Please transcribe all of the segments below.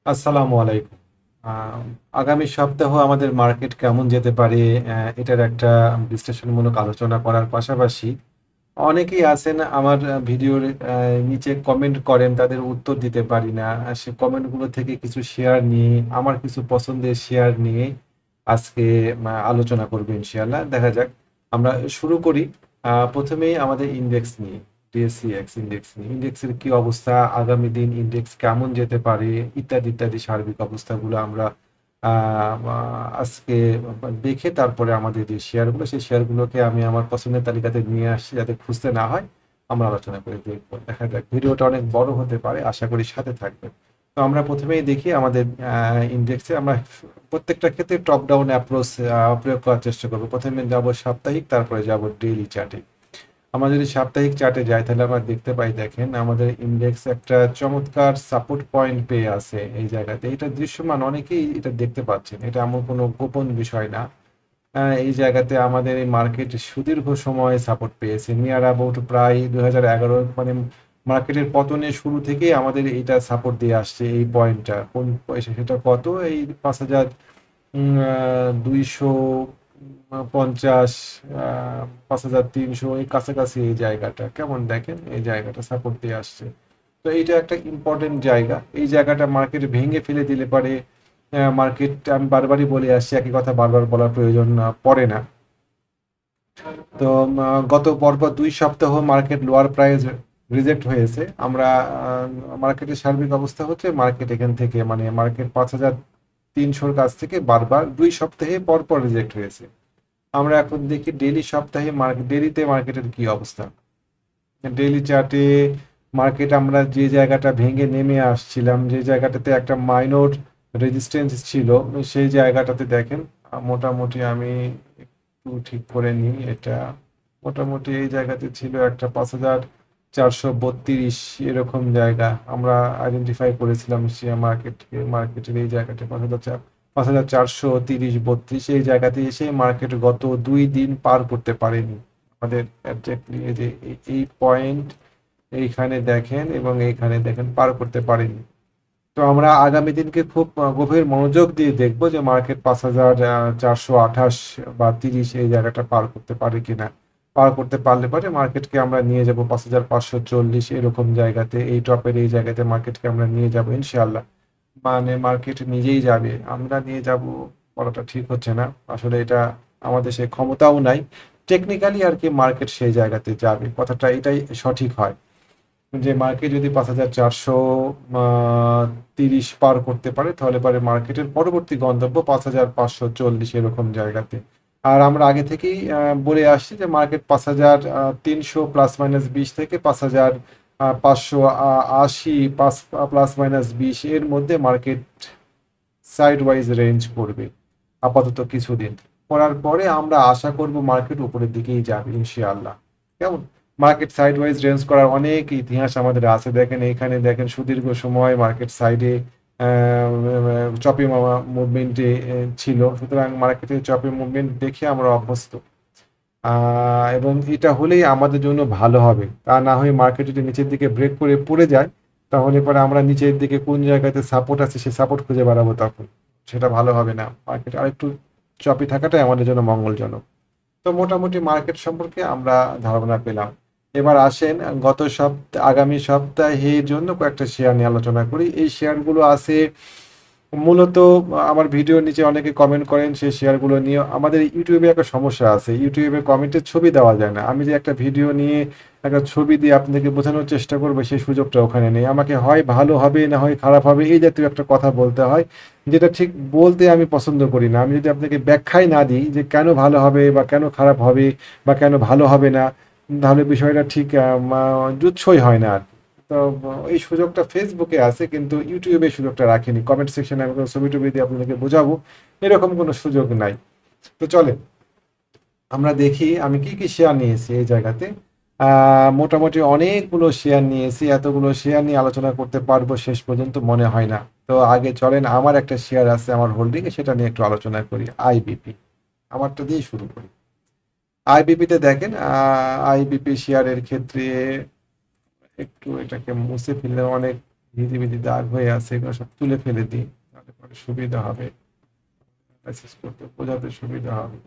আসসালামু আলাইকুম। আগামী সপ্তাহ আমাদের মার্কেট কেমন যেতে পারে, এটার একটা বিশ্লেষণমূলক আলোচনা করার পাশাপাশি অনেকেই আছেন আমার ভিডিওর নিচে কমেন্ট করেন, তাদের উত্তর দিতে পারি না। সে কমেন্টগুলো থেকে কিছু শেয়ার নিয়ে, আমার কিছু পছন্দের শেয়ার নিয়ে আজকে আলোচনা করব ইনশাআল্লাহ। দেখা যাক। আমরা শুরু করি। প্রথমেই আমাদের ইন্ডেক্স নিয়ে, ডিএসসিএক্স ইন্ডেক্স নিয়ে। ইন্ডেক্সের কি অবস্থা, আগামী দিন ইন্ডেক্স কেমন যেতে পারে, ইত্যাদি ইত্যাদি সার্বিক অবস্থাগুলো আমরা আজকে দেখে তারপরে আমাদের যে শেয়ারগুলো, সেই শেয়ারগুলোকে আমি আমার পছন্দের তালিকাতে নিয়ে আসছি যাতে খুঁজতে না হয়। আমরা আলোচনা করে দেখবো। দেখা যাক, ভিডিওটা অনেক বড় হতে পারে, আশা করি সাথে থাকবে। তো আমরা প্রথমেই দেখি আমাদের ইন্ডেক্সে আমরা প্রত্যেকটা ক্ষেত্রে টপ ডাউন অ্যাপ্রোচ প্রয়োগ করার চেষ্টা করবো। প্রথমে যাব সাপ্তাহিক, তারপরে যাব ডেইলি চার্টে। আমরা যদি সাপ্তাহিক চার্টে যাই তাহলে আমরা দেখতে পাই, দেখেন আমাদের ইন্ডেক্স একটা চমৎকার সাপোর্ট পয়েন্ট পেয়ে আছে এই জায়গাতে। এটা দৃশ্যমান, অনেকেই এটা দেখতে পাচ্ছেন, এটা এমন কোনো গোপন বিষয় না। এই জায়গাতে আমাদের এই মার্কেট সুদীর্ঘ সময় সাপোর্ট পেয়েছে, নিয়ার অ্যাবাউট প্রায় 2011, মানে মার্কেটের পতনের শুরু থেকেই আমাদের এইটা সাপোর্ট দিয়ে আসছে। এই পয়েন্টটা কোন পয়সা, সেটা কত, এই 5250, 5300, এই কাছাকাছি এই জায়গাটা কেমন দেখেন, এই জায়গাটা সাপোর্ট দিয়ে আসছে। তো এইটা একটা ইম্পর্টেন্ট জায়গা। এই জায়গাটা মার্কেট ভেঙে ফেলে দিলে পারে মার্কেট, আমি বারবারই বলে আসছি, একই কথা বারবার বলার প্রয়োজন পড়ে না। তো গত পরপর 2 সপ্তাহ মার্কেট লোয়ার প্রাইস রিজেক্ট হয়েছে। আমরা মার্কেটের সার্বিক অবস্থা হচ্ছে, মার্কেট এখান থেকে, মানে মার্কেট 5300-র কাছ থেকে বারবার 2 সপ্তাহে পরপর রিজেক্ট হয়েছে। আমরা এখন দেখি ডেইলি সপ্তাহে ডেইলিতে মার্কেটের কি অবস্থা। ডেইলি চার্টে মার্কেট, আমরা যে জায়গাটা ভেঙে নেমে আসছিলাম, যে জায়গাটাতে একটা মাইনর রেজিস্ট্যান্স ছিল, সেই জায়গাটাতে দেখেন মোটামুটি, আমি একটু ঠিক করে নিই এটা। মোটামুটি এই জায়গাতে ছিল একটা 5432 এরকম জায়গা আমরা আইডেন্টিফাই করেছিলাম শেয়ার মার্কেটকে। মার্কেটের এই জায়গাটা 5430-32 এই জায়গাতে এসে মার্কেট গত 2 দিন পার করতে পারেনি আমাদের একজাক্টলি। এই যে এই পয়েন্ট এইখানে দেখেন এবং এইখানে দেখেন, পার করতে পারেনি। তো আমরা আগামী দিনকে খুব গভীর মনোযোগ দিয়ে দেখবো যে মার্কেট 5428 বা 30 এই জায়গাটা পার করতে পারে কিনা। পার করতে পারলে পরে মার্কেটকে আমরা নিয়ে যাব 5540 এরকম জায়গাতে, এই টপের এই জায়গাতে মার্কেটকে আমরা নিয়ে যাব ইনশাআল্লাহ। মানে মার্কেট নিজেই যাবে, আমরা নিয়ে যাব বলাটা ঠিক হচ্ছে না। আসলে এটা আমাদের সেই ক্ষমতাও নাই। টেকনিক্যালি আর কি মার্কেট সেই জায়গাতে যাবে, কথাটা এটাই সঠিক হয়। যে মার্কেট যদি 5430 পার করতে পারে, তাহলে পরে মার্কেটের পরবর্তী গন্তব্য 5540 এরকম জায়গাতে। আর আমরা আগে থেকেই বলে আসছি যে মার্কেট 5300 +-20 থেকে 5580 +-20 এর মধ্যে মার্কেট সাইড ওয়াইজ রেঞ্জ করবে আপাতত কিছুদিন। করার পরে আমরা আশা করব মার্কেট উপরের দিকেই যাবে ইনশাআল্লাহ। কেমন? মার্কেট সাইড ওয়াইজ রেঞ্জ করার অনেক ইতিহাস আমাদের আছে। দেখেন এইখানে, দেখেন সুদীর্ঘ সময় মার্কেট সাইডে চপি মুভমেন্টে ছিল। সুতরাং মার্কেটের চপি মুভমেন্ট দেখে আমরা অভ্যস্ত। এবং এটা হলেই আমাদের জন্য ভালো হবে। তা না হয়ে মার্কেট যদি নিচের দিকে ব্রেক করে পড়ে যায়, তাহলে পরে আমরা নিচের দিকে কোন জায়গাতে সাপোর্ট আছে সেই সাপোর্ট খুঁজে বেড়াবো তখন। সেটা ভালো হবে না। মার্কেট আরেকটু চপি থাকাটাই আমাদের জন্য মঙ্গলজনক। তো মোটামুটি মার্কেট সম্পর্কে আমরা ধারণা পেলাম। এবার আসেন আগামী সপ্তাহের জন্য কয়েকটা শেয়ার নিয়ে আলোচনা করি। এই শেয়ারগুলো আছে মূলত, আমার ভিডিওর নিচে অনেকে কমেন্ট করেন সেই শেয়ারগুলো নিয়ে। আমাদের ইউটিউবে একটা সমস্যা আছে, ইউটিউবে কমেন্টে ছবি দেওয়া যায় না। আমি যে একটা ভিডিও নিয়ে একটা ছবি দিয়ে আপনাকে বোঝানোর চেষ্টা করবো, সেই সুযোগটা ওখানে নেই। আমাকে হয় ভালো হবে, না হয় খারাপ হবে, এই জাতীয় একটা কথা বলতে হয়, যেটা ঠিক বলতে আমি পছন্দ করি না। আমি যদি আপনাকে ব্যাখ্যাই না দিই যে কেন ভালো হবে বা কেন খারাপ হবে বা কেন ভালো হবে না, তাহলে বিষয়টা ঠিক জুৎসই হয় না আর কি। তো এই সুযোগটা ফেসবুকে আছে, কিন্তু ইউটিউবে এই সুযোগটা রাখিনি। কমেন্ট সেকশনে আমি কোনো ছবি টবি দিয়ে আপনাদেরকে বোঝাবো, এরকম কোনো সুযোগ নাই। তো চলে আমরা দেখি আমি কি কি শেয়ার নিয়েছি এই জায়গাতে। মোটামুটি অনেকগুলো শেয়ার নিয়েছি, এতগুলো শেয়ার নিয়ে আলোচনা করতে পারবো শেষ পর্যন্ত মনে হয় না। তো আগে চলেন, আমার একটা শেয়ার আছে আমার হোল্ডিং এ, সেটা নিয়ে একটু আলোচনা করি। আইবিপি, আমারটা দিয়ে শুরু করি। আইবিপিতে দেখেন, আইবিপি শেয়ারের ক্ষেত্রে একটু এটাকে মুছে ফেললে অনেক হিজিবিজি দাগ হয়ে আছে, এগুলো সব তুলে ফেলে দিই, তাহলে পরে সুবিধা হবে, অ্যানালাইসিস করতে বোঝাতে সুবিধা হবে।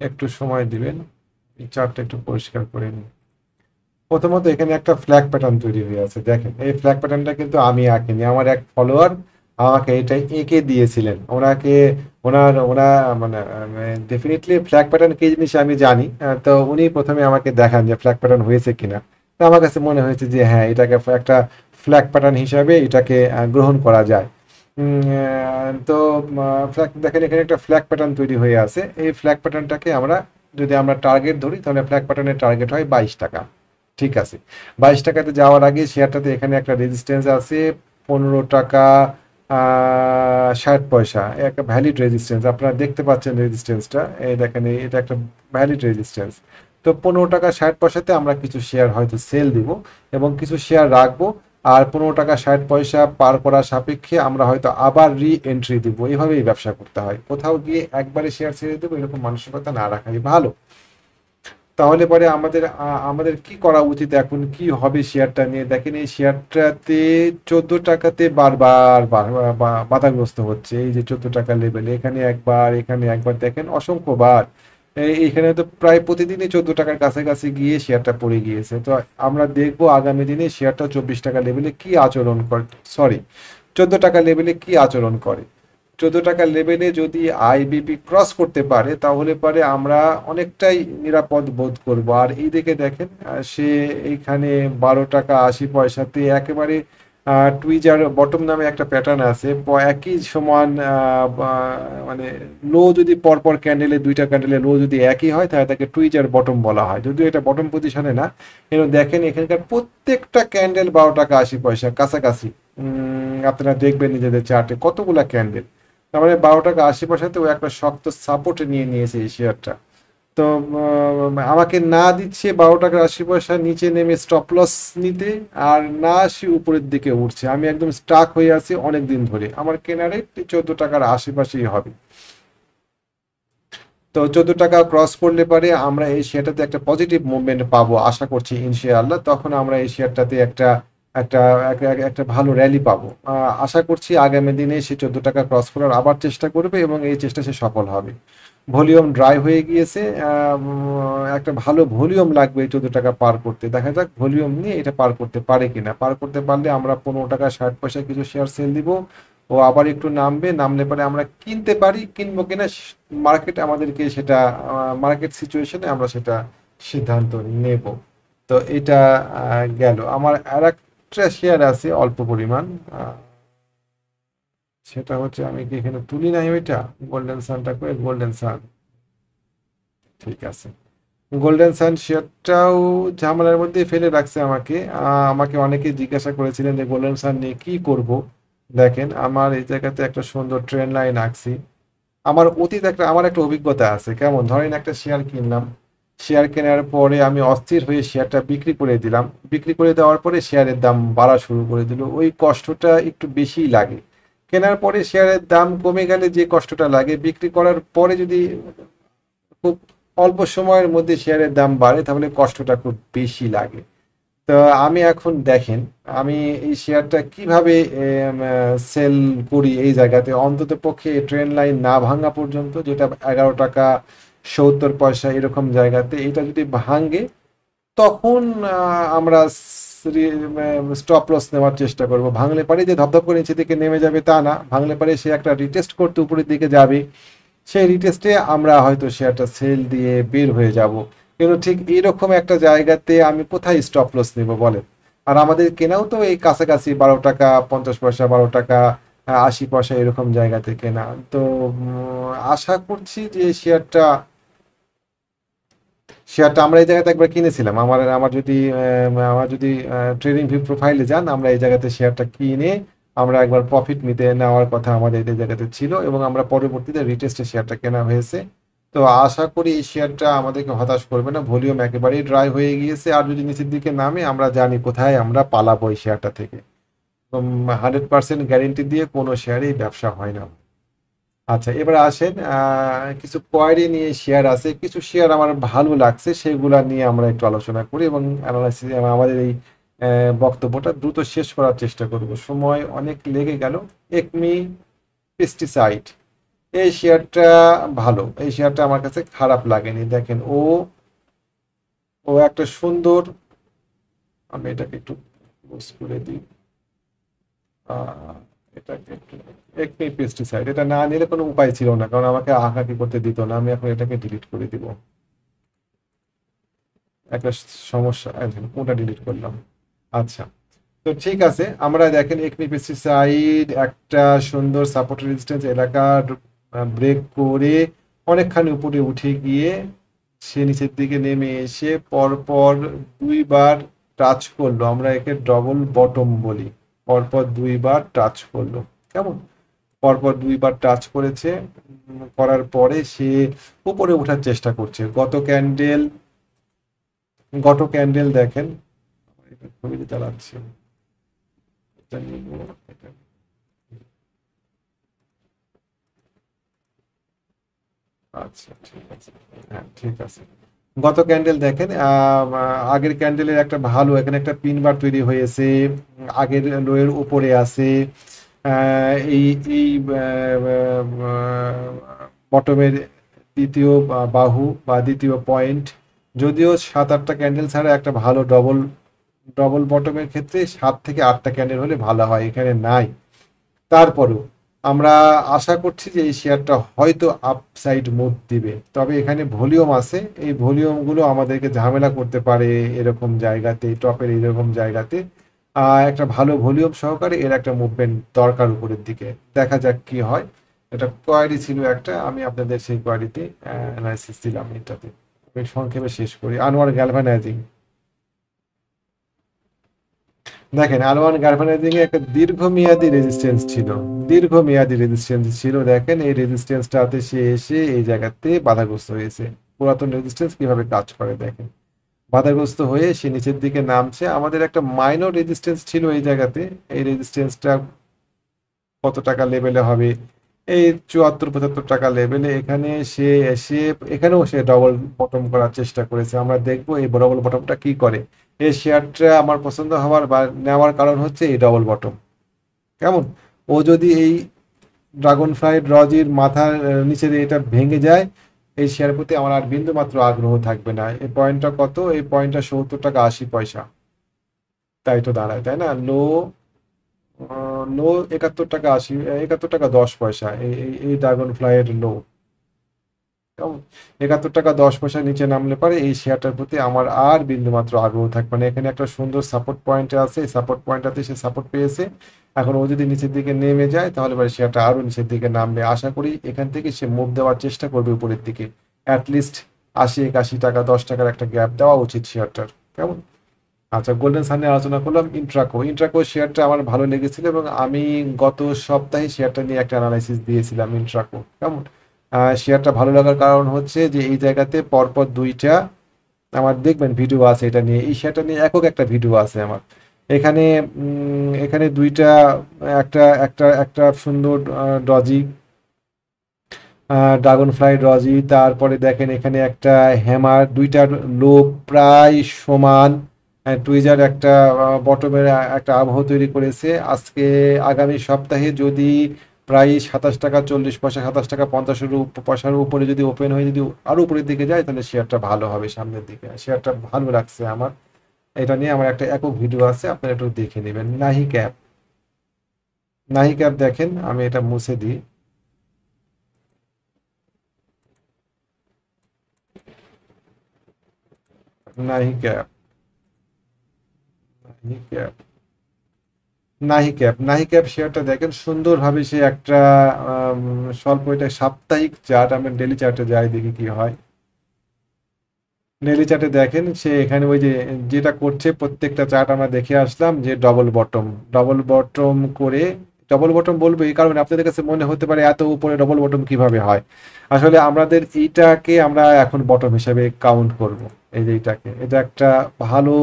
একটু সময় দিবেন, এই চার্টটা একটু পরিষ্কার করে নিন। প্রথমত এখানে একটা ফ্ল্যাগ প্যাটার্ন তৈরি হয়ে আছে, দেখেন এই ফ্ল্যাগ প্যাটার্নটা কিন্তু আমি আঁকিনি, আমার এক ফলোয়ার আমাকে এটা এঁকে দিয়েছিলেন। ওনাকে ওনা মানে ডেফিনেটলি ফ্ল্যাগ প্যাটার্ন কি জিনিস আমি জানি, তো উনি প্রথমে আমাকে দেখান যে ফ্ল্যাগ প্যাটার্ন হয়েছে কিনা। তো আমার কাছে মনে হয়েছে যে হ্যাঁ, এটাকে একটা ফ্ল্যাগ প্যাটার্ন হিসাবে এটাকে গ্রহণ করা যায়। তো ফ্ল্যাগ দেখেন, এখানে একটা ফ্ল্যাগ প্যাটার্ন তৈরি হয়ে আছে। এই ফ্ল্যাগ প্যাটার্নটাকে আমরা যদি আমরা টার্গেট ধরি, তাহলে ফ্ল্যাগ প্যাটার্নের টার্গেট হয় 22 টাকা। ঠিক আছে, 22 টাকাতে যাওয়ার আগে শেয়ারটাতে এখানে একটা রেজিস্ট্যান্স আছে 15 টাকা 60 পয়সা, একটা ভ্যালিড রেজিস্ট্যান্স, আপনারা দেখতে পাচ্ছেন রেজিস্ট্যান্সটা, এই দেখেন এটা একটা ভ্যালিড রেজিস্ট্যান্স। তো 15 টাকা 60 পয়সাতে আমরা কিছু শেয়ার হয়তো সেল দিব এবং কিছু শেয়ার রাখবো, আর 15 টাকা 60 পয়সা পার করার সাপেক্ষে আমরা হয়তো আবার রি এন্ট্রি দিব। এইভাবেই ব্যবসা করতে হয়, কোথাও গিয়ে একবারে শেয়ার ছেড়ে দেবো এরকম মানসিকতা না রাখাই ভালো। তাহলে পরে আমাদের কি করা উচিত, এখন কি হবে শেয়ারটা নিয়ে? দেখেন এই শেয়ারটাতে 14 টাকাতে বারবার বাধাগ্রস্ত হচ্ছে, এই যে 14 টাকা লেভেলে, এখানে একবার দেখেন অসংখ্যবার। এইখানে তো প্রায় প্রতিদিনই 14 টাকার কাছাকাছি গিয়ে শেয়ারটা পড়ে গিয়েছে। তো আমরা দেখবো আগামী দিনে শেয়ারটা 24 টাকা লেভেলে কি আচরণ করে, সরি 14 টাকা লেভেলে কি আচরণ করে। 14 টাকা লেভেলে যদি আইবিপি ক্রস করতে পারে, তাহলে পরে আমরা অনেকটাই নিরাপদ বোধ করব। আর এই দিকে দেখেন সে এইখানে 12 টাকা 80 পয়সাতে একেবারে টুইজার বটম নামে একটা প্যাটার্ন আছে, একই সমান মানে লো যদি পরপর ক্যান্ডেলে, দুইটা ক্যান্ডেলে লো যদি একই হয়, তাহলে তাকে টুইজার বটম বলা হয়, যদিও এটা বটম পজিশনে না। কিন্তু দেখেন এখানকার প্রত্যেকটা ক্যান্ডেল 12 টাকা 80 পয়সা কাছাকাছি। আপনারা দেখবেন নিজেদের চার্টে কতগুলা ক্যান্ডেল, তার মানে 12 টাকা 80 পয়সাতে ও একটা শক্ত সাপোর্টে নিয়ে নিয়েছে এই শেয়ারটা। তো আমাকে না দিচ্ছে 12 টাকা 80 পয়সা নিচে নেমে স্টপ লস নিতে, আর না সে উপরের দিকে উঠছে। আমি একদম স্টাক হয়ে আছি অনেক দিন ধরে, আমার কেনা রেট 14 টাকার আশেপাশেই হবে। তো 14 টাকা ক্রস করলে পারে আমরা এই শেয়ারটাতে একটা পজিটিভ মুভমেন্ট পাবো আশা করছি ইনশাআল্লাহ। তখন আমরা এই শেয়ারটাতে একটা একটা একটা ভালো র্যালি পাবো। আশা করছি আগামী দিনে সে 14 টাকা ক্রস করার আবার চেষ্টা করবে এবং এই চেষ্টা সে সফল হবে। ভলিউম ড্রাই হয়ে গিয়েছে, একটা ভালো ভলিউম লাগবে 14 টাকা পার করতে। দেখা যাক ভলিউম নিয়ে এটা পার করতে পারে কিনা। পার করতে পারলে আমরা 15 টাকা 60 পয়সা কিছু শেয়ার সেল দিব, ও আবার একটু নামবে, নামলে পরে আমরা কিনতে পারি, কিনবো কিনা মার্কেট আমাদেরকে সেটা, মার্কেট সিচুয়েশনে আমরা সেটা সিদ্ধান্ত নেব। তো এটা গেল। আমার আর একটা শেয়ার আছে অল্প পরিমাণ, সেটা হচ্ছে, আমি কি এখানে তুলি নাই ওইটা, গোল্ডেন সানটা করে, গোল্ডেন সান, ঠিক আছে। গোল্ডেন সান শেয়ারটাও ঝামেলার মধ্যে ফেলে রাখছে আমাকে। আমাকে অনেকে জিজ্ঞাসা করেছিলেন যে গোল্ডেন সান নিয়ে কি করব। দেখেন আমার এই জায়গাতে একটা সুন্দর ট্রেন লাইন আঁকছি। আমার একটা অভিজ্ঞতা আছে, কেমন ধরেন একটা শেয়ার কিনলাম, শেয়ার কেনার পরে আমি অস্থির হয়ে শেয়ারটা বিক্রি করে দিলাম, বিক্রি করে দেওয়ার পরে শেয়ারের দাম বাড়া শুরু করে দিল, ওই কষ্টটা একটু বেশিই লাগে। কেনার পরে শেয়ারের দাম কমে গেলে যে কষ্টটা লাগে, বিক্রি করার পরে যদি খুব অল্প সময়ের মধ্যে শেয়ারের দাম বাড়ে, তাহলে কষ্টটা খুব বেশি লাগে। তো আমি এখন দেখেন আমি এই শেয়ারটা কিভাবে সেল করি, এই জায়গাতে অন্তত পক্ষে ট্রেন লাইন না ভাঙা পর্যন্ত, যেটা 11 টাকা 70 পয়সা এরকম জায়গাতে এটা যদি ভাঙে, তখন আমরা স্টপ লস নেওয়ার চেষ্টা করব। ভাঙলে পারে যে ধপধপ করে নিচে দিকে নেমে যাবে তা না, ভাঙলে পারে সে একটা রিটেস্ট করতে উপরের দিকে যাবে, সেই রিটেস্টে আমরা হয়তো শেয়ারটা সেল দিয়ে বের হয়ে যাব। কিন্তু ঠিক এরকম একটা জায়গাতে আমি কোথায় স্টপ লস নেব বলেন? আর আমাদের কেনাও তো এই কাছাকাছি 12 টাকা 50 পয়সা, 12 টাকা 80 পয়সা এরকম জায়গাতে কেনা। তো আশা করছি যে শেয়ারটা আমরা এই জায়গাতে একবার কিনেছিলাম। আমার যদি ট্রেডিং ভিউ প্রোফাইলে যান, আমরা এই জায়গাতে শেয়ারটা কিনে আমরা একবার প্রফিট নেওয়ার কথা আমাদের এই জায়গাতে ছিল, এবং আমরা পরবর্তীতে রিটেস্টে শেয়ারটা কেনা হয়েছে। তো আশা করি এই শেয়ারটা আমাদেরকে হতাশ করবে না, ভলিউম একেবারেই ড্রাই হয়ে গিয়েছে, আর যদি নিচের দিকে নামে আমরা জানি কোথায় আমরা পালাবো এই শেয়ারটা থেকে। 100% গ্যারেন্টি দিয়ে কোনো শেয়ারেই ব্যবসা হয় না। আচ্ছা, এবার আসেন কিছু কোয়ারি নিয়ে শেয়ার আছে, কিছু শেয়ার আমার ভালো লাগছে, সেগুলা নিয়ে আমরা একটু আলোচনা করি এবং অ্যানালাইসিস আমাদের এই বক্তব্যটা দ্রুত শেষ করার চেষ্টা করব, সময় অনেক লেগে গেল। একমি পেস্টিসাইড, এই শেয়ারটা ভালো, এই শেয়ারটা আমার কাছে খারাপ লাগেনি। দেখেন ও ও একটা সুন্দর, আমি এটাকে একটু close করে দিই। আহ, এটাকে একটু, একমি পেস্টিসাইড এটা না নিলে কোনো উপায় ছিল না, কারণ আমাকে আঁকাকি করতে দিত না। আমি এখন এটাকে ডিলিট করে দিব। একটা সমস্যা, কোনটা ডিলিট করলাম? আচ্ছা, তো ঠিক আছে। আমরা দেখেন একমি পেস্টিসাইড একটা সুন্দর সাপোর্ট রেজিস্ট্যান্স এলাকা ব্রেক করে অনেকখানি উপরে উঠে গিয়ে সে নিচের দিকে নেমে এসে পরপর দুইবার টাচ করলো, আমরা একে ডবল বটম বলি। পরপর দুইবার টাচ করলো, কেমন? পরপর দুইবার টাচ করেছে, করার পরে সে উপরে ওঠার চেষ্টা করছে। গত ক্যান্ডেল দেখেন, এটা ছবিতে চালাচ্ছি, এটা নিব, এটা, আচ্ছা ঠিক আছে, হ্যাঁ ঠিক আছে। গত ক্যান্ডেল দেখেন, আগের ক্যান্ডেলের একটা ভালো এখানে একটা পিন বার তৈরি হয়েছে, আগের লোয়ের উপরে আছে। এই এই বটমের দ্বিতীয় বাহু বা দ্বিতীয় পয়েন্ট, যদিও 7-8টা ক্যান্ডেল ছাড়া একটা ভালো ডবল ডবল বটমের ক্ষেত্রে 7 থেকে 8টা ক্যান্ডেল হলে ভালো হয়, এখানে নাই। তারপরেও আমরা আশা করছি যে এই শেয়ারটা হয়তো আপসাইড মুভ দিবে, তবে এখানে ভলিউম আছে, এই ভলিউমগুলো আমাদেরকে ঝামেলা করতে পারে এরকম জায়গাতে, টপের এইরকম জায়গাতে। একটা ভালো ভলিউম সহকারে এর একটা মুভমেন্ট দরকার উপরের দিকে, দেখা যাক কি হয়। এটা কোয়ারি ছিল একটা, আমি আপনাদের সেই কোয়ারিতে অ্যানালাইসিস দিলাম। এটাতে আমি সংক্ষেপে শেষ করি। আনোয়ার গ্যালভানাইজিং, দেখেন আলওয়ান গার্ভানাইজিং এ একটা দীর্ঘমেয়াদী রেজিস্ট্যান্স ছিল, দীর্ঘমেয়াদী রেজিস্ট্যান্স ছিল। দেখেন এই রেজিস্ট্যান্সটাতে সে এসে এই জায়গাতে বাধাগ্রস্ত হয়েছে। পুরাতন রেজিস্ট্যান্স কিভাবে কাজ করে দেখেন, বাধাগ্রস্ত হয়ে সে নিচের দিকে নামছে। আমাদের একটা মাইনর রেজিস্ট্যান্স ছিল এই জায়গাতে, এই রেজিস্ট্যান্সটা কত টাকা লেভেলে হবে? এই 74-75 টাকা লেভেলে। এখানে সে এসে, এখানেও সে ডবল বটম করার চেষ্টা করেছে। আমরা দেখবো এই ডবল বটমটা কি করে। এই শেয়ারটা আমার পছন্দ হওয়ার বা নেওয়ার কারণ হচ্ছে এই ডবল বটম, কেমন? ও যদি এই ড্রাগন ফ্লাই রজির মাথার নিচে দিয়ে এটা ভেঙে যায়, এই শেয়ার প্রতি আমার আর বিন্দু মাত্র আগ্রহ থাকবে না। এই পয়েন্টটা কত? এই পয়েন্টটা 70 টাকা 80 পয়সা, তাই তো দাঁড়ায়, তাই না? লো 71 টাকা 80, 71 টাকা 10 পয়সা, এই ড্রাগন ফ্লাইয়ের লো, কেমন? 71 টাকা 10 পয়সা নিচে নামলে পারে এই শেয়ারটার প্রতি আমার আর বিন্দুমাত্র আগ্রহ থাকবে না। এখানে একটা সুন্দর সাপোর্ট পয়েন্ট আছে, এই সাপোর্ট পয়েন্টটাতে সে সাপোর্ট পেয়েছে। এখন ও যদি নিচের দিকে নেমে যায় তাহলে পরে শেয়ারটা আরো নিচের দিকে নামবে। আশা করি এখান থেকে সে মুভ দেওয়ার চেষ্টা করবে উপরের দিকে। অ্যাটলিস্ট 80-81 টাকা 10 টাকার একটা গ্যাপ দেওয়া উচিত শেয়ারটার, কেমন? আচ্ছা, গোল্ডেন সান নিয়ে আলোচনা করলাম। ইন্ট্রাকো শেয়ারটা আমার ভালো লেগেছিল এবং আমি গত সপ্তাহে শেয়ারটা নিয়ে একটা অ্যানালাইসিস দিয়েছিলাম। ইন্ট্রাকো কেমন? শেয়ারটা ভালো লাগার কারণ হচ্ছে যে এই জায়গাতে পরপর দুইটা আমার দেখবেন ভিডিও আছে এটা নিয়ে, এই শেয়ারটা নিয়ে একক একটা ভিডিও আছে আমার। এখানে এখানে দুইটা, একটা একটা একটা সুন্দর ডজি, ড্রাগন ফ্লাই রজি, তারপরে দেখেন এখানে একটা হ্যামার, দুইটার লো প্রায় সমান। টুইজার একটা বটমের একটা আবহ তৈরি করেছে। আজকে আগামী সপ্তাহে যদি প্রায় 27 টাকা 40 পয়সা, 27 টাকা 50 পয়সার উপরে যদি ওপেন হয়ে যদি আরো উপরের দিকে যায় তাহলে শেয়ারটা ভালো হবে সামনের দিকে। শেয়ারটা ভালো লাগছে আমার, এটা নিয়ে আমার একটা একক ভিডিও আছে, আপনারা একটু দেখে নেবেন। নাহি ক্যাপ, নাহি ক্যাপ দেখেন, আমি এটা মুছে দিই। নাহি ক্যাপ, নাহি ক্যাপ, নাহি ক্যাপ, নাহি ক্যাপ শেয়ারটা দেখেন সুন্দরভাবে সে একটা স্বল্প, এটা সাপ্তাহিক চার্ট, আমরা ডেলি চার্টে যাই দেখি কি হয়। ডেলি চার্টে দেখেন সে এখানে ওই যে যেটা করছে, প্রত্যেকটা চার্ট আমরা দেখে আসলাম যে ডবল বটম, ডবল বটম করে, ডবল বটম বলবো এই কারণে আপনাদের কাছে মনে হতে পারে এত উপরে ডবল বটম কিভাবে হয়। আসলে আমাদের এইটাকে আমরা এখন বটম হিসাবে কাউন্ট করব। এই যে এইটাকে, এটা একটা ভালো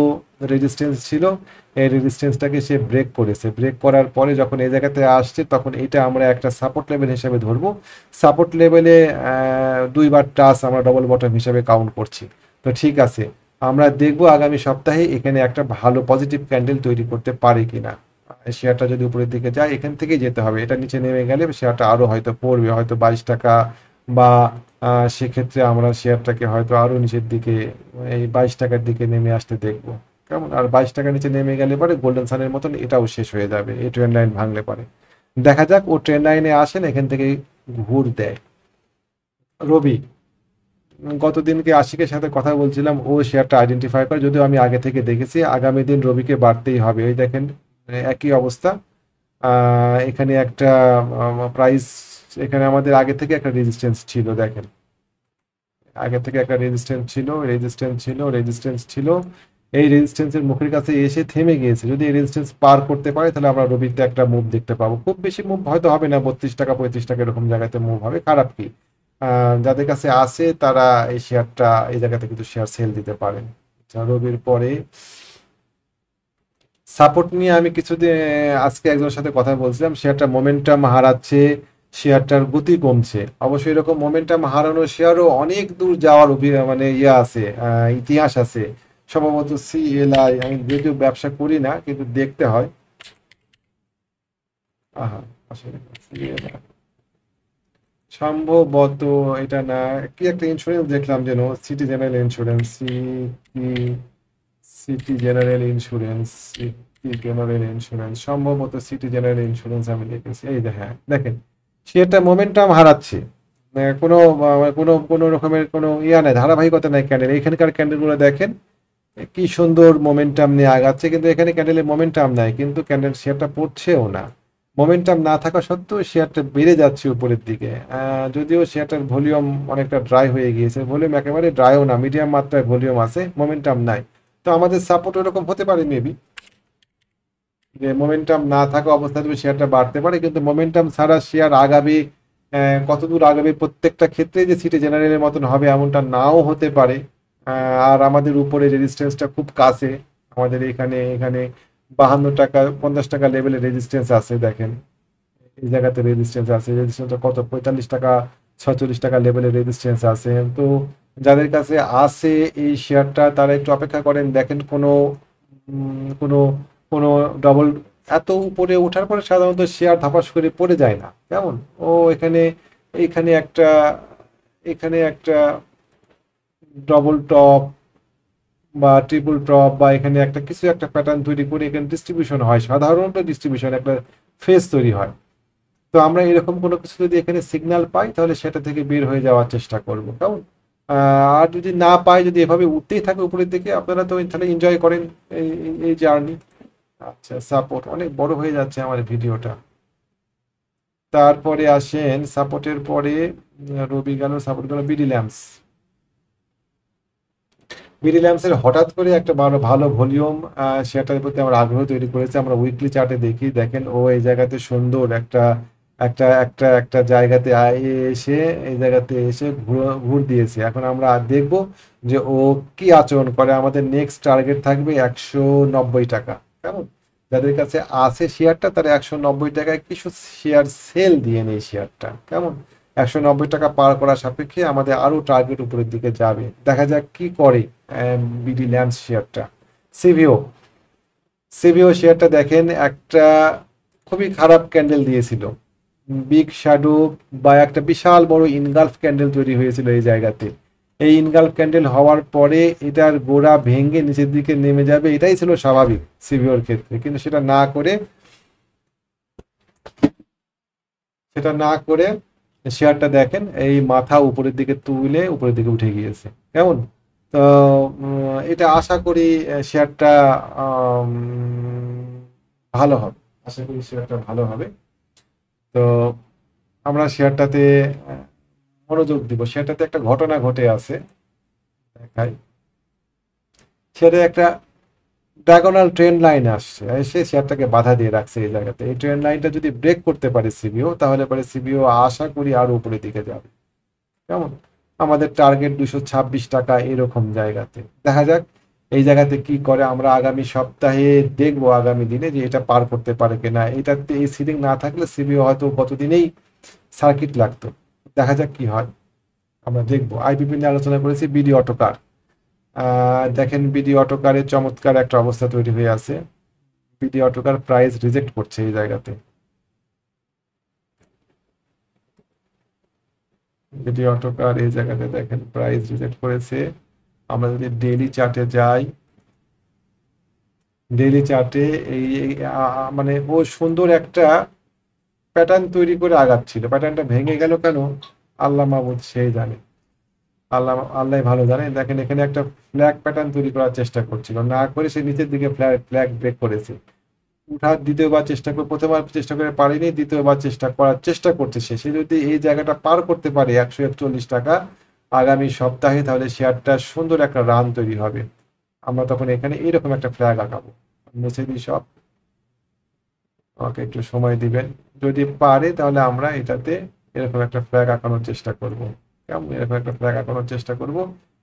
রেজিস্ট্যান্স ছিল, এই রেজিস্ট্যান্সটাকে সে ব্রেক করেছে। ব্রেক করার পরে যখন এই জায়গাতে আসছে তখন এটা আমরা একটা সাপোর্ট লেভেল হিসাবে ধরবো। সাপোর্ট লেভেলে দুইবার টাচ আমরা ডবল বটম হিসাবে কাউন্ট করছি। তো ঠিক আছে, আমরা দেখবো আগামী সপ্তাহে এখানে একটা ভালো পজিটিভ ক্যান্ডেল তৈরি করতে পারে কিনা। শেয়ারটা যদি উপরের দিকে যায় এখান থেকেই যেতে হবে, এটা নিচে নেমে গেলে শেয়ারটা আরো হয়তো পড়বে, হয়তো 22 টাকা, বা সেক্ষেত্রে আমরা শেয়ারটাকে হয়তো আরো নিচের দিকে এই 22 টাকার দিকে নেমে আসতে দেখবো। কেমন? আর 22 টাকা নিচে নেমে গেলে পরে গোল্ডেন সানের মতন এটাও শেষ হয়ে যাবে এই ট্রেন্ড লাইন ভাঙলে পরে। দেখা যাক, ও ট্রেন্ড লাইনে আসেন এখান থেকে ঘুর দেয়। রবি, গতদিনকে আশিকের সাথে কথা বলছিলাম, ও শেয়ারটা আইডেন্টিফাই করে, যদিও আমি আগে থেকে দেখেছি আগামী দিন রবিকে বাড়তেই হবে। ওই দেখেন একই অবস্থা। এখানে একটা প্রাইস, এখানে আমাদের আগে থেকে একটা রেজিস্ট্যান্স ছিল, দেখেন আগে থেকে একটা রেজিস্ট্যান্স ছিল। এই রেজিস্ট্যান্সের মুখের কাছে এসে থেমে গিয়েছে। যদি এই রেজিস্ট্যান্স পার করতে পারে তাহলে আমরা রবিতে একটা মুভ দেখতে পাবো। খুব বেশি মুভ হয়তো হবে না, 32 টাকা 35 টাকা এরকম জায়গাতে মুভ হবে, খারাপ কি। যাদের কাছে আছে তারা এই শেয়ারটা এই জায়গাতে কিন্তু শেয়ার সেল দিতে পারেন। রবির পরে সাপোর্ট নিয়ে আমি কিছুদিন আজকে একজনের সাথে কথা বলছিলাম, শেয়ারটা মোমেন্টাম হারাচ্ছে, শেয়ারটার গতি কমছে। অবশ্যই এরকম মোমেন্টাম হারানো শেয়ারও অনেক দূর যাওয়ার মানে ইয়ে আছে, ইতিহাস আছে। সম্ভবত সিএলআই, আমি যদিও ব্যবসা করি না কিন্তু দেখতে হয়। আহা, আসলে CLI সম্ভবত এটা না, কি একটা ইন্স্যুরেন্স দেখলাম যেন, city general insurance, city general insurance, সম্ভবত সিটি জেনারেল ইন্স্যুরেন্স আমি দেখেছি। এই হ্যাঁ দেখেন, সে একটা মোমেন্টাম হারাচ্ছে। কোনো কোনো কোনো রকমের কোনো ইয়া নাই, ধারাবাহিকতা নাই ক্যান্ডেল। এখানকার ক্যান্ডেলগুলো দেখেন কি সুন্দর মোমেন্টাম নিয়ে আগাচ্ছে, কিন্তু এখানে ক্যান্ডেলের মোমেন্টাম নাই, কিন্তু ক্যান্ডেল শেয়ারটা পড়ছেও না। মোমেন্টাম না থাকা সত্ত্বেও শেয়ারটা বেড়ে যাচ্ছে উপরের দিকে। যদিও শেয়ারটার ভলিউম অনেকটা ড্রাই হয়ে গিয়েছে, ভলিউম একেবারে ড্রাইও না, মিডিয়াম মাত্রায় ভলিউম আছে, মোমেন্টাম নাই। তো আমাদের সাপোর্ট এরকম হতে পারে মেবি, যে মোমেন্টাম না থাকা অবস্থায় শেয়ারটা বাড়তে পারে, কিন্তু মোমেন্টাম ছাড়া শেয়ার আগাবে, কতদূর আগাবে প্রত্যেকটা ক্ষেত্রে যে সিটি জেনারেলের মতন হবে এমনটা নাও হতে পারে। আর আমাদের উপরে রেজিস্ট্যান্সটা খুব কাছে, আমাদের এখানে এখানে 52 টাকা 50 টাকা লেভেলের রেজিস্ট্যান্স আছে, দেখেন এই জায়গাতে রেজিস্ট্যান্স আছে, রেজিস্ট্যান্সটা কত 45 টাকা 46 টাকা লেভেলের রেজিস্ট্যান্স আছে। তো যাদের কাছে আছে এই শেয়ারটা তারা একটু অপেক্ষা করেন, দেখেন কোনো কোনো কোনো ডবল, এত উপরে ওঠার পরে সাধারণত শেয়ার ধাপাস করে পড়ে যায় না, কেমন। ও এখানে এখানে একটা এখানে একটা ডবল টপ বা ট্রিপল টপ বা এখানে একটা কিছু একটা প্যাটার্ন তৈরি করে এখানে ডিস্ট্রিবিউশন হয়, সাধারণত ডিস্ট্রিবিউশন একটা ফেজ তৈরি হয়। তো আমরা এরকম কোনো কিছু যদি এখানে সিগন্যাল পাই তাহলে সেটা থেকে বের হয়ে যাওয়ার চেষ্টা করবো, কেমন। আর যদি না পাই, যদি এভাবে উঠতেই থাকে উপরের দিকে, আপনারা তো তাহলে এনজয় করেন এই এই জার্নি। আচ্ছা, সাপোর্ট অনেক বড় হয়ে যাচ্ছে আমার ভিডিওটা। তারপরে আসেন সাপোর্টের পরে, রবি গেল, সাপোর্ট গেল, বিডি ল্যাম্পস। বিডি ল্যাম্পসের হঠাৎ করে একটা ভালো ভালো ভলিউম, সেটার প্রতি আমরা আগ্রহ তৈরি করেছে। আমরা উইকলি চার্টে দেখি, দেখেন ও এই জায়গাতে সুন্দর একটা একটা একটা একটা জায়গাতে এসে এই জায়গাতে এসে ঘুর দিয়েছে। এখন আমরা দেখব যে ও কি আচরণ করে। আমাদের নেক্সট টার্গেট থাকবে 190 টাকা, কেমন। যাদের কাছে আছে শেয়ারটা তারা 190 টাকায় কিছু শেয়ার সেল দিয়ে নেই শেয়ারটা, কেমন। 190 টাকা পার করার সাপেক্ষে আমাদের আরো টার্গেট উপরের দিকে যাবে, দেখা যাক কি করে। বিডি ল্যাম্পস শেয়ারটা, সিভিও সিভিও শেয়ারটা দেখেন একটা খুবই খারাপ ক্যান্ডেল দিয়েছিল, বিগ শ্যাডো বা একটা বিশাল বড় ইনগালফ ক্যান্ডেল তৈরি হয়েছিল এই জায়গাতে। এই ইনগালফ ক্যান্ডেল হওয়ার পরে এটার গোড়া ভেঙে নিচের দিকে নেমে যাবে, এটাই ছিল স্বাভাবিক সিভিওর ক্ষেত্রে, কিন্তু সেটা না করে শেয়ারটা দেখেন এই মাথা উপরের দিকে তুলে উপরের দিকে উঠে গিয়েছে, কেমন। তো এটা আশা করি শেয়ারটা আম, ভালো হবে, আশা করি শেয়ারটা ভালো হবে। তো আমরা শেয়ারটাতে মনোযোগ দিব। শেয়ারটাতে একটা ঘটনা ঘটে আছে, দেখাই। শেয়ারে একটা ডায়াগোনাল ট্রেন লাইন আসছে, এসে শেয়ারটাকে বাধা দিয়ে রাখছে এই জায়গাতে। এই ট্রেন লাইনটা যদি ব্রেক করতে পারে সিবিও, তাহলে পরে সিবিও আশা করি আরো উপরের দিকে যাবে, কেমন। আমাদের টার্গেট 226 টাকা এরকম জায়গাতে, দেখা যাক এই জায়গাতে কি করে। আমরা আগামী সপ্তাহে দেখবো, আগামী দিনে যে এটা পার করতে পারে কিনা। এটাতে এই সিলিং না থাকলে সিবিও হয়তো গতদিনেই সার্কিট লাগতো, দেখা যাক কি হয়, আমরা দেখবো। আইপিপি নিয়ে আলোচনা করেছি, বিডি অটোকার। দেখেন বিডি অটোকারের চমৎকার একটা অবস্থা তৈরি হয়ে আছে। বিডি অটোকার প্রাইস রিজেক্ট করছে এই জায়গাতে। বিডি অটোকার এই জায়গাতে দেখেন প্রাইস রিজেক্ট করেছে। আমরা যদি ডেইলি চার্টে যাই, ডেইলি চার্টে মানে ও সুন্দর একটা প্যাটার্ন তৈরি করে আগাচ্ছিল, প্যাটার্নটা ভেঙে গেল কেন আল্লাহ মাহবুদ সেই জানে, আল্লাহ আল্লাহ ভালো জানে। দেখেন এখানে একটা ফ্ল্যাগ প্যাটার্ন তৈরি করার চেষ্টা করছিল, না করে সে নিচের দিকে ফ্ল্যাগ ব্রেক করেছে। উঠার দ্বিতীয়বার চেষ্টা করে, প্রথমবার চেষ্টা করে পারেনি, দ্বিতীয়বার চেষ্টা করার চেষ্টা করছে সে। সে যদি এই জায়গাটা পার করতে পারে 141 টাকা আগামী সপ্তাহে, তাহলে শেয়ারটা সুন্দর একটা রান তৈরি হবে। আমরা তখন এখানে এইরকম একটা ফ্ল্যাগ আঁকাবো। মুছে দিই সব, আমাকে একটু সময় দিবেন। যদি পারে তাহলে আমরা এটাতে এরকম একটা ফ্ল্যাগ আঁকানোর চেষ্টা করব। কেমন, এরকম একটা ফ্ল্যাগ আঁকানোর চেষ্টা করব,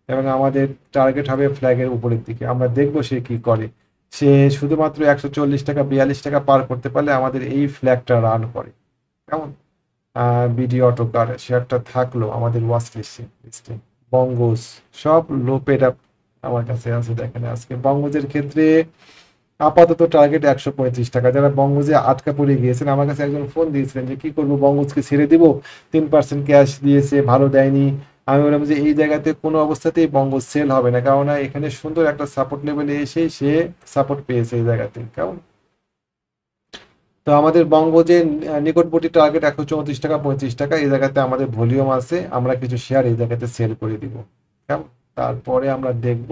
এবং আমাদের টার্গেট হবে ফ্ল্যাগের উপরের দিকে। আমরা দেখবো সে কি করে। সে শুধুমাত্র 140 টাকা 42 টাকা পার করতে পারলে আমাদের এই ফ্ল্যাগটা রান করে। কেমন, বিডি অটোকার শেয়ারটা থাকলো আমাদের ওয়াচ লিস্টে। বঙ্গজ সব লো পেড আপ আমার কাছে আছে। দেখেন আজকে বঙ্গজের ক্ষেত্রে আপাতত টার্গেট 135 টাকা। যারা বঙ্গজে আটকা পড়ে গিয়েছেন, আমার কাছে একজন ফোন দিয়েছিলেন যে কি করবো, বঙ্গজকে ছেড়ে দিব, 3% ক্যাশ দিয়েছে, ভালো দেয়নি। আমি বললাম যে এই জায়গাতে কোনো অবস্থাতেই বঙ্গজ সেল হবে না, কেননা এখানে সুন্দর একটা সাপোর্ট লেভেলে এসে সে সাপোর্ট পেয়েছে এই জায়গাতে। কেমন, তো আমাদের বঙ্গজের নিকটবর্তী টার্গেট 134 টাকা 35 টাকা। এই জায়গাতে আমাদের ভলিউম আছে, আমরা কিছু শেয়ার এই জায়গাতে সেল করে দিব। কেমন, তারপরে আমরা দেখব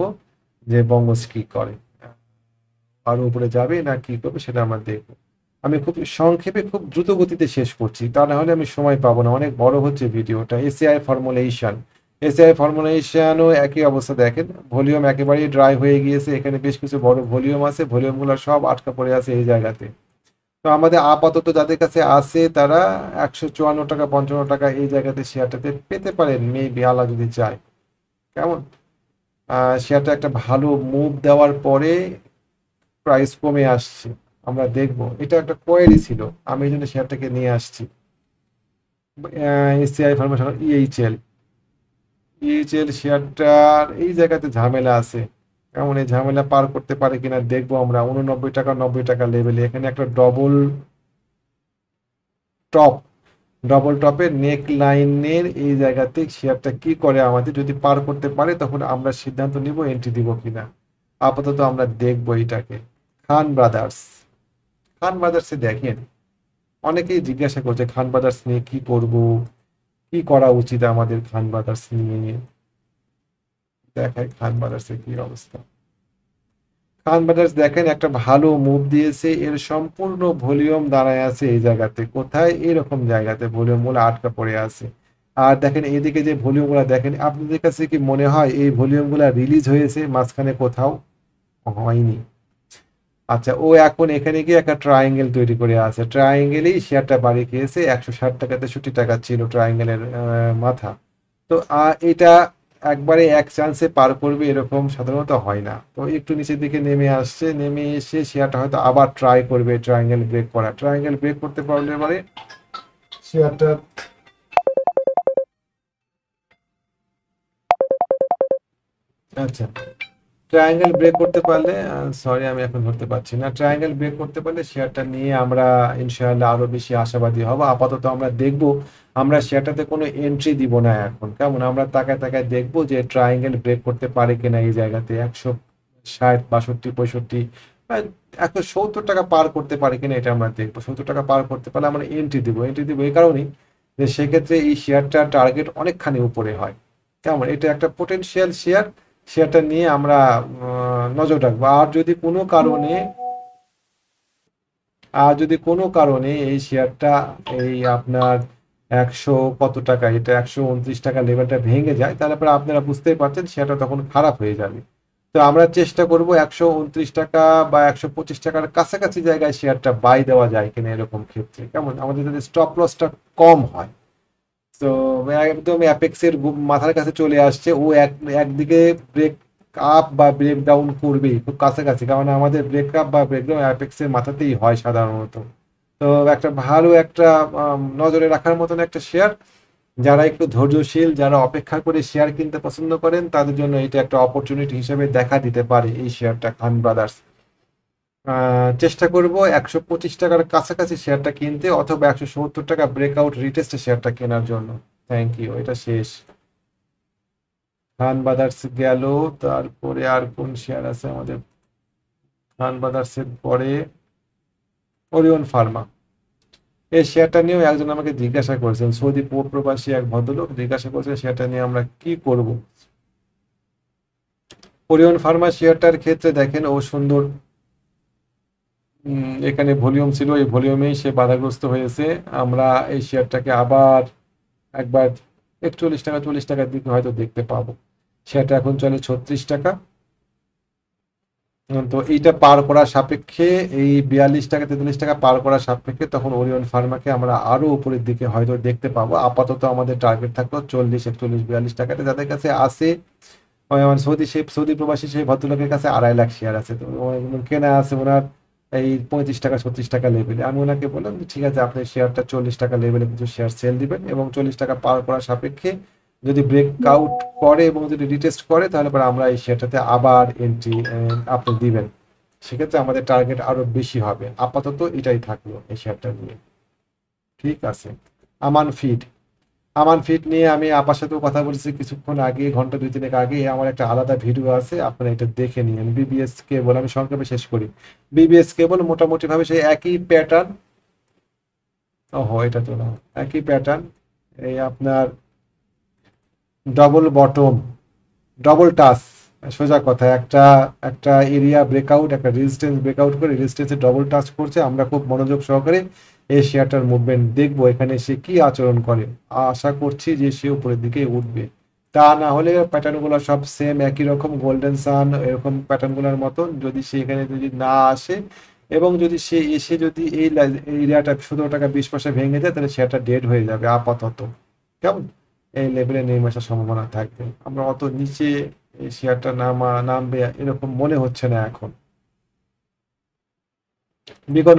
যে বঙ্গজ কি করে, আরো উপরে যাবে না কি করবে সেটা আমরা দেখবো। আমি খুব সংক্ষেপে খুব দ্রুত গতিতে শেষ করছি, তা না হলে আমি সময় পাবো না, অনেক বড় হচ্ছে ভিডিওটা। এসিআই ফর্মুলেশন, এসিআই ফর্মুলেশনও একই অবস্থা। দেখেন ভলিউম একেবারেই ড্রাই হয়ে গিয়েছে, এখানে বেশ কিছু বড় ভলিউম আছে, ভলিউমগুলো সব আটকা পড়ে আছে এই জায়গাতে। তো আমাদের আপাতত যাদের কাছে আছে তারা 154 টাকা 55 টাকা এই জায়গাতে শেয়ারটাতে পেতে পারেন, মেবি আল্লাহ যদি চায়। কেমন, শেয়ারটা একটা ভালো মুভ দেওয়ার পরে প্রাইস কমে আসছে, আমরা দেখব। এটা একটা কোয়েরি ছিল, আমি এই জন্য শেয়ারটাকে নিয়ে আসছি। এসিআই ফার্মেশন, ইএইচএল শেয়ারটার এই জায়গাতে ঝামেলা আছে। কেমন, এই ঝামেলা পার করতে পারে কিনা দেখবো আমরা। 89 টাকা 90 টাকা লেভেলে এখানে একটা টপ ডবল টপের নেক লাইনের এই জায়গাতে শেয়ারটা কি করে, আমাদের যদি পার করতে পারে তখন আমরা সিদ্ধান্ত নিব এন্ট্রি দিব কিনা। আপাতত আমরা দেখবো এটাকে। খান ব্রাদার্স, খান ব্রাদার্সে দেখেন অনেকেই জিজ্ঞাসা করছে খান ব্রাদার্স নিয়ে কি করব, কি করা উচিত আমাদের খান ব্রাদার্স নিয়ে। দেখায় খান ব্রাদার্সের কি অবস্থা। খান ব্রাদার্স দেখেন একটা ভালো মুভ দিয়েছে, এর সম্পূর্ণ ভলিউম দাঁড়ায় আছে এই জায়গাতে। কোথায়, এরকম জায়গাতে ভলিউম গুলো আটকা পড়ে আছে। আর দেখেন এইদিকে যে ভলিউম গুলা দেখেন, আপনাদের কাছে কি মনে হয় এই ভলিউম গুলা রিলিজ হয়েছে মাঝখানে কোথাও? হয়নি। আচ্ছা, ও এখন এখানে গিয়ে একটা ট্রায়াঙ্গেল তৈরি করে আছে, ট্রায়াঙ্গেলেই শেয়ারটা বাড়ি খেয়েছে। 160 টাকা 63 টাকা ছিল ট্রায়াঙ্গেলের মাথা। তো এটা একবারে এক চান্সে পার করবে এরকম সাধারণত হয় না। তো একটু নিচের দিকে নেমে আসছে, নেমে এসে শেয়ারটা হয়তো আবার ট্রাই করবে ট্রায়াঙ্গেল ব্রেক করা। ট্রায়াঙ্গেল ব্রেক করতে পারলে পরে শেয়ারটা, আচ্ছা, ট্রায়াঙ্গেল ব্রেক করতে পারলে, সরি আমি এখন ধরতে পারছি না, ট্রায়াঙ্গেল ব্রেক করতে পারলে শেয়ারটা নিয়ে আমরা ইনশাআল্লাহ আরো বেশি আশাবাদী হব। আপাতত আমরা দেখব, আমরা শেয়ারটাতে কোনো এন্ট্রি দিব না এখন। কেমন, আমরা তাকায় তাকায় দেখবো যে ট্রায়াঙ্গেল ব্রেক করতে পারে কিনা এই জায়গাতে 160 62 65 170 টাকা পার করতে পারে কিনা এটা আমরা দেখবো। 70 টাকা পার করতে পারলে আমরা এন্ট্রি দিব এই কারণেই যে সেক্ষেত্রে এই শেয়ারটার টার্গেট অনেকখানি উপরে হয়। কেমন, এটা একটা পোটেনশিয়াল শেয়ার, সেটা নিয়ে আমরা নজর রাখবো। আর যদি কোনো কারণে এই শেয়ারটা এই আপনার 100 কত টাকা, এটা 129 টাকা লেভেলটা ভেঙে যায়, তাহলে পরে আপনারা বুঝতেই পারছেন শেয়ারটা তখন খারাপ হয়ে যাবে। তো আমরা চেষ্টা করব 129 টাকা বা 125 টাকার কাছাকাছি জায়গায় শেয়ারটা বাই দেওয়া যায় কিনা এরকম ক্ষেত্রে। কেমন, আমাদের যদি স্টপ লসটা কম হয়। তো একদম অ্যাপেক্সের মাথার কাছে চলে আসছে, ও একদিকে ব্রেক আপ বা ব্রেক ডাউন করবেই খুব কাছাকাছি, কারণ আমাদের ব্রেক আপ বা ব্রেক ডাউন অ্যাপেক্সের মাথাতেই হয় সাধারণত। তো একটা ভালো একটা নজরে রাখার মতন একটা শেয়ার। যারা একটু ধৈর্যশীল, যারা অপেক্ষা করে শেয়ার কিনতে পছন্দ করেন, তাদের জন্য এটা একটা অপরচুনিটি হিসেবে দেখা দিতে পারে এই শেয়ারটা খান ব্রাদার্স। চেষ্টা করব 125 টাকার কাছাকাছি শেয়ারটা কিনতে, অথবা 170 টাকা ব্রেকআউট রিটেস্টে শেয়ারটা কেনার জন্য। থ্যাংক ইউ, এটা শেষ। খান ব্রাদার্স গেল, তারপরে আর কোন শেয়ার আছে আমাদের? খান ব্রাদার্সের পরে ওরিয়ন ফার্মা। এই শেয়ারটা নিয়েও একজন আমাকে জিজ্ঞাসা করেছেন, সৌদি প্রবাসী এক ভদ্রলোক জিজ্ঞাসা করেছেন শেয়ারটা নিয়ে আমরা কি করব। ওরিয়ন ফার্মা শেয়ারটার ক্ষেত্রে দেখেন ও সুন্দর, এখানে ভলিউম ছিল, এই ভলিউমেই সে বাধাগ্রস্ত হয়েছে। আমরা এই শেয়ারটাকে আবার একবার 41 টাকা 40 টাকার দিকে হয়তো দেখতে পাবো। শেয়ারটা এখন চলে 36 টাকা। তো এইটা পার করার সাপেক্ষে, এই 42 টাকা 43 টাকা পার করার সাপেক্ষে তখন ওরিয়ন ফার্মাকে আমরা আরো উপরের দিকে হয়তো দেখতে পাবো। আপাতত আমাদের টার্গেট থাকলো 40 41 42 টাকাতে। যাদের কাছে আছে, মানে সৌদি প্রবাসী সেই ভদ্রলোকের কাছে 2.5 লাখ শেয়ার আছে, তো কেনা আছে ওনার এই 35 টাকা 36 টাকা লেভেলে। আমি ওনাকে বললাম যে ঠিক আছে, আপনি শেয়ারটা 40 টাকা লেভেলে কিছু শেয়ার সেল দিবেন, এবং 40 টাকা পার করার সাপেক্ষে যদি ব্রেকআউট করে এবং যদি রিটেস্ট করে, তাহলে পরে আমরা এই শেয়ারটাতে আবার এন্ট্রি আপনি দিবেন। সেক্ষেত্রে আমাদের টার্গেট আরো বেশি হবে। আপাতত এটাই থাকলো এই শেয়ারটা নিয়ে। ঠিক আছে। আমান ফিড। আমান ফিড নিয়ে আমি আপার সাথেও কথা বলেছি কিছুক্ষণ আগে, ঘন্টা 2-3 আগে। আমার একটা আলাদা ভিডিও আছে, আপনারা এটা দেখে নিন। বিবিএস কেবল, আমি সংক্ষেপে শেষ করি। বিবিএস কেবল মোটামুটি ভাবে সেই একই প্যাটার্ন। ওহো, এটা তো না, একই প্যাটার্ন। এই আপনার ডবল বটম, ডবল টাচ, সোজা কথা, একটা একটা এরিয়া ব্রেকআউট, একটা রেজিস্ট্যান্স ব্রেকআউট করে রেজিস্ট্যান্সে ডবল টাচ করছে। আমরা খুব মনোযোগ সহকারে এই শেয়ারটার মুভমেন্ট দেখবো, এখানে সে কি আচরণ করে। আশা করছি যে সে উপরের দিকে উঠবে। তা না হলে প্যাটার্নগুলো সব সেম একই রকম, গোল্ডেন সান এরকম প্যাটার্নগুলোর মতন। যদি সে এখানে যদি না আসে, এবং যদি সে এসে যদি এই এরিয়াটা 17 টাকা 20 পয়সা ভেঙে দেয়, তাহলে শেয়ারটা ডেড হয়ে যাবে আপাতত। কেমন? এই লেভেলে নেমে আসার সম্ভাবনা থাকবে। আমরা অত নিচে এই শেয়ারটা নামবে এরকম মনে হচ্ছে না এখন। বিকন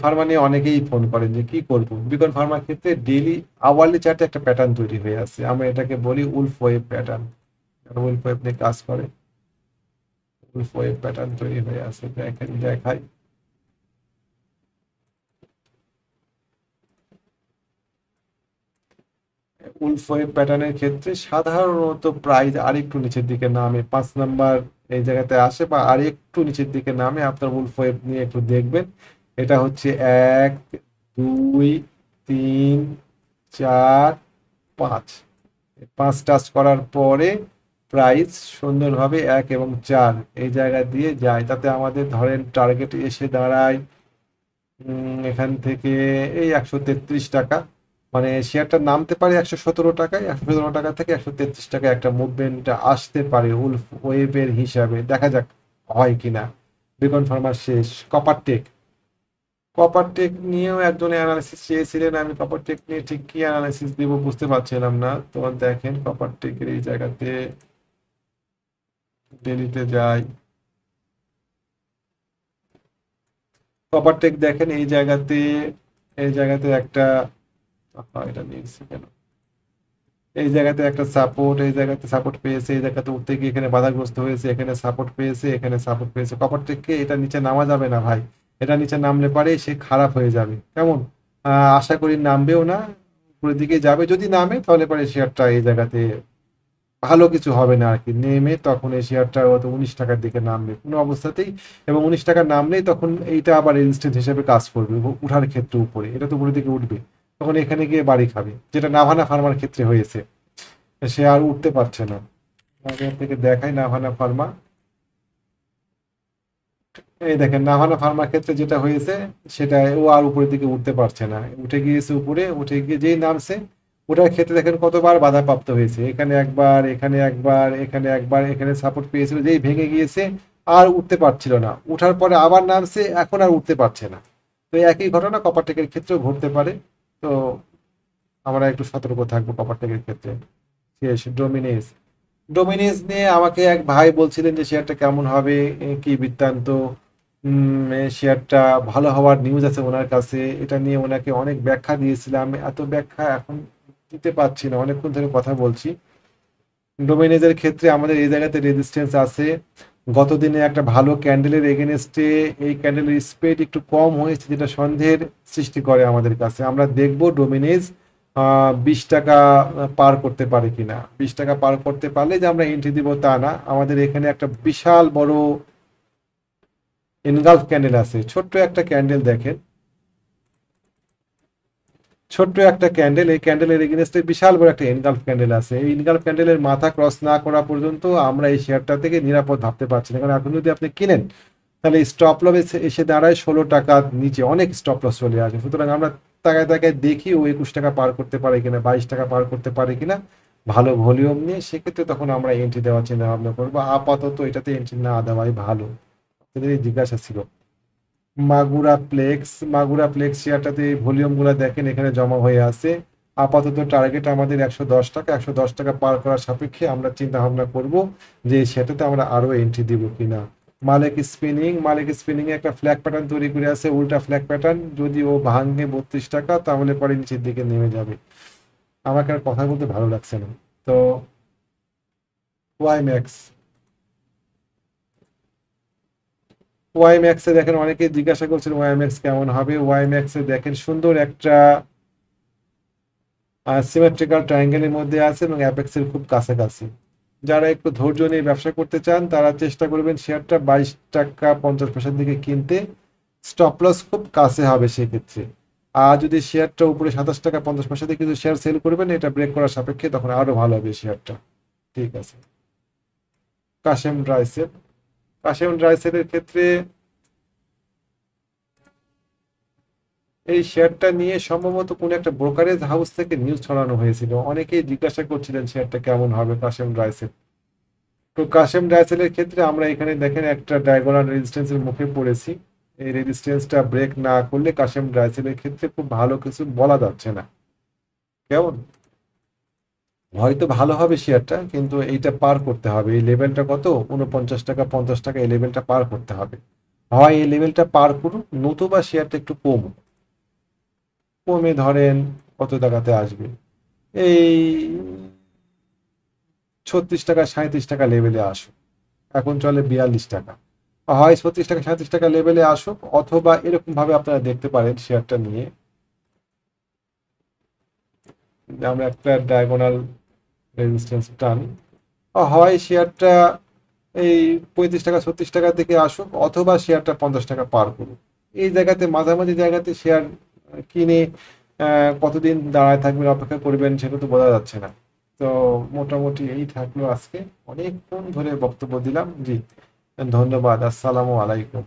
ফার্মা নিয়ে অনেকেই ফোন করেন যে কি করব। বিকন ফার্মার ক্ষেত্রে ডেইলি আওয়ারলি চার্টে একটা প্যাটার্ন তৈরি হয়ে আছে, আমরা এটাকে বলি Wolf wave pattern. Wolf wave নিয়ে কাজ করে, উলফ ওয়েভ প্যাটার্ন তৈরি হয়ে আছে। দেখেন, দেখাই। উলফ ওয়েভ প্যাটার্নের ক্ষেত্রে সাধারণত প্রাইস আরেকটু নিচের দিকে নামে, 5 নাম্বার এই জায়গাতে আসে, বা আরেকটু নিচের দিকে নামে। আপনার উলফ ওয়েভ নিয়ে একটু দেখবেন। এটা হচ্ছে 1 2 3 4 5, 5 টাচ করার পরে প্রাইস সুন্দরভাবে 1 এবং 4 এই জায়গা দিয়ে যায়। তাতে আমাদের ধরেন টার্গেট এসে দাঁড়ায় এখান থেকে এই 133 টাকা। মানে শেয়ারটা নামতে পারে 117 টাকায়, 117 টাকা থেকে 133 টাকায় একটা মুভমেন্ট আসতে পারে উলফ ওয়েভের হিসাবে। দেখা যাক হয় কিনা। বিকন ফার্মার শেষ। কপারটেক। কপারটেক নিয়েও একজন অ্যানালিসিস চেয়েছিলেন, আমি কপারটেক নিয়ে ঠিক কি অ্যানালিসিস দিব বুঝতে পারছিলাম না। তো দেখেন কপারটেকের এই জায়গাতে ডেলিতে যাই। কপারটেক দেখেন এই জায়গাতে একটা, এটা নিয়েছি কেন, এই জায়গাতে একটা সাপোর্ট, এই জায়গাতে সাপোর্ট পেয়েছে, এই জায়গাতে উঠতে গিয়ে এখানে বাধাগ্রস্ত হয়েছে, এখানে সাপোর্ট পেয়েছে, এখানে সাপোর্ট পেয়েছে। কপার থেকে এটা নিচে নামা যাবে না ভাই। এটা নিচে নামলে পারে সে খারাপ হয়ে যাবে। কেমন? আশা করি নামবেও না, উপরের দিকে যাবে। যদি নামে তাহলে পরে শেয়ারটা এই জায়গাতে ভালো কিছু হবে না আর কি। নেমে তখন এই শেয়ারটা হয়তো 19 টাকার দিকে নামবে কোনো অবস্থাতেই, এবং 19 টাকা নামলেই তখন এইটা আবার রেজিস্ট্যান্স হিসেবে কাজ করবে উঠার ক্ষেত্রে উপরে। এটা তো উপরের দিকে উঠবে, তখন এখানে গিয়ে বাড়ি খাবে, যেটা নাভানা ফার্মার ক্ষেত্রে হয়েছে। সে আর উঠতে পারছে না। আগে থেকে দেখাই নাভানা ফার্মা। এই দেখেন নাভানা ফার্মার ক্ষেত্রে যেটা হয়েছে, সেটা ও আর উপরের দিকে উঠতে পারছে না। উঠে গিয়েছে উপরে, উঠে গিয়ে যেই নামছে, ওটার ক্ষেত্রে দেখেন কতবার বাধাপ্রাপ্ত হয়েছে। এখানে একবার, এখানে একবার, এখানে একবার, এখানে সাপোর্ট পেয়েছিল, যেই ভেঙে গিয়েছে আর উঠতে পারছিল না। উঠার পরে আবার নামছে, এখন আর উঠতে পারছে না। তো একই ঘটনা কপারটেকের ক্ষেত্রেও ঘটতে পারে। তো আমরা একটু সতর্ক থাকবো কপারটেকের ক্ষেত্রে। শেষ। ডোমিনেস। ডোমিনিজ নিয়ে আমাকে এক ভাই বলছিলেন যে শেয়ারটা কেমন হবে, কি বৃত্তান্ত। শেয়ারটা ভালো হওয়ার নিউজ আছে ওনার কাছে, এটা নিয়ে ওনাকে অনেক ব্যাখ্যা দিয়েছিলাম। এত ব্যাখ্যা এখন দিতে পারছি না, অনেকক্ষণ ধরে কথা বলছি। ডোমিনেজের ক্ষেত্রে আমাদের এই জায়গাতে রেজিস্ট্যান্স আছে। গত দিনে একটা ভালো ক্যান্ডেলের এগেনস্টে এই ক্যান্ডেলের স্পিড একটু কম হয়েছে, যেটা সন্দেহের সৃষ্টি করে আমাদের কাছে। আমরা দেখব ডোমিনেজ 20 টাকা পার করতে পারে কিনা। 20 টাকা পার করতে পারলে যে আমরা এন্ট্রি দিব তা না, আমাদের এখানে একটা বিশাল বড় এনগালফ ক্যান্ডেল আছে। ছোট্ট একটা ক্যান্ডেল দেখেন, ছোট্ট একটা ক্যান্ডেল, এই ক্যান্ডেলের এগেনস্টে বিশাল বড় একটা এনগালফ ক্যান্ডেল আছে। এই এনগালফ ক্যান্ডেলের মাথা ক্রস না করা পর্যন্ত আমরা এই শেয়ারটা থেকে নিরাপদ ভাবতে পারছি না। কারণ এখন যদি আপনি কিনেন তাহলে স্টপ লস এসে দাঁড়ায় 16 টাকা নিচে, অনেক স্টপ লস চলে আসে। সুতরাং আমরা তাকায় তাকায় দেখি ও 21 টাকা পার করতে পারে কিনা, 22 টাকা পার করতে পারে কিনা ভালো ভলিউম নিয়ে, সেক্ষেত্রে তখন আমরা এন্ট্রি দেওয়ার চিন্তা ভাবনা করবো। আপাতত এটাতে এন্ট্রি না দেওয়াই ভালো। আপনাদের এই জিজ্ঞাসা ছিল। মাগুরা প্লেক্স শেয়ারটাতে ভলিউম গুলা দেখেন এখানে জমা হয়ে আছে। আপাতত টার্গেট আমাদের 110 টাকা। 110 টাকা পার করার সাপেক্ষে আমরা চিন্তা ভাবনা করব যে সেটাতে আমরা আরো এন্ট্রি দিব কিনা। মালিক স্পিনিং এ একটা ফ্ল্যাগ প্যাটার্ন তৈরি করে আছে, উল্টা ফ্ল্যাগ প্যাটার্ন। যদি ও ভাঙে 32 টাকা তাহলে পরে নিচের দিকে নেমে যাবে। আমাকে আর কথা বলতে ভালো লাগছে না। তো ওয়াই ম্যাক্স ওয়াই ম্যাক্সে দেখেন অনেকে জিজ্ঞাসা করছেন ওয়াই ম্যাক্স কেমন হবে। ওয়াই ম্যাক্সে দেখেন সুন্দর একটা সিমেট্রিক্যাল ট্রায়াঙ্গেলের মধ্যে আছে এবং অ্যাপেক্সের খুব কাছাকাছি। যারা একটু ধৈর্য নিয়ে ব্যবসা করতে চান তারা চেষ্টা করবেন শেয়ারটা 22 টাকা 50 পয়সার দিকে কিনতে। স্টপ লস খুব কাছে হবে সেক্ষেত্রে। আর যদি শেয়ারটা উপরে 27 টাকা 50 পয়সা দিয়ে কিন্তু শেয়ার সেল করবেন, এটা ব্রেক করার সাপেক্ষে তখন আরো ভালো হবে শেয়ারটা। ঠিক আছে। কাশেম ড্রাইসেল কাশেম ড্রাইসেলের ক্ষেত্রে এই শেয়ারটা নিয়ে সম্ভবত কোনো একটা ব্রোকারেজ হাউস থেকে নিউজ ছড়ানো হয়েছিল, অনেকেই জিজ্ঞাসা করছিলেন শেয়ারটা কেমন হবে কাশেম ড্রাইসেল। তো কাশেম ড্রাইসেলের ক্ষেত্রে আমরা এখানে দেখেন একটা ডায়াগোনাল রেজিস্ট্যান্সের মুখে পড়েছি। এই রেজিস্ট্যান্সটা ব্রেক না করলে কাশেম ড্রাইসেলের ক্ষেত্রে খুব ভালো কিছু বলা যাচ্ছে না। কেমন, হয়তো ভালো হবে শেয়ারটা, কিন্তু এইটা পার করতে হবে। এই লেভেলটা কত, 49 টাকা 50 টাকা, এই লেভেলটা পার করতে হবে। হয় এই লেভেলটা পার করুন, নতুবা শেয়ারটা একটু কমুক। কমে ধরেন কত টাকাতে আসবে, এই 36 টাকা 37 টাকা লেভেলে আসুক। এখন চলে 42 টাকা। হয় 36 টাকা 37 টাকা লেভেলে আসুক, অথবা এরকম ভাবে আপনারা দেখতে পারেন শেয়ারটা নিয়ে যে আমরা একটা ডায়াগোনাল রেজিস্ট্যান্স টানি। হয় শেয়ারটা এই 35 টাকা 36 টাকা থেকে আসুক, অথবা শেয়ারটা 50 টাকা পার করুক। এই জায়গাতে মাঝামাঝি জায়গাতে শেয়ার কিনে কতদিন দাঁড়ায় থাকবেন অপেক্ষা করবেন সেটা তো বোঝা যাচ্ছে না। তো মোটামুটি এই থাকলো আজকে, অনেকক্ষণ ধরে বক্তব্য দিলাম। জি, ধন্যবাদ। আসসালামু আলাইকুম।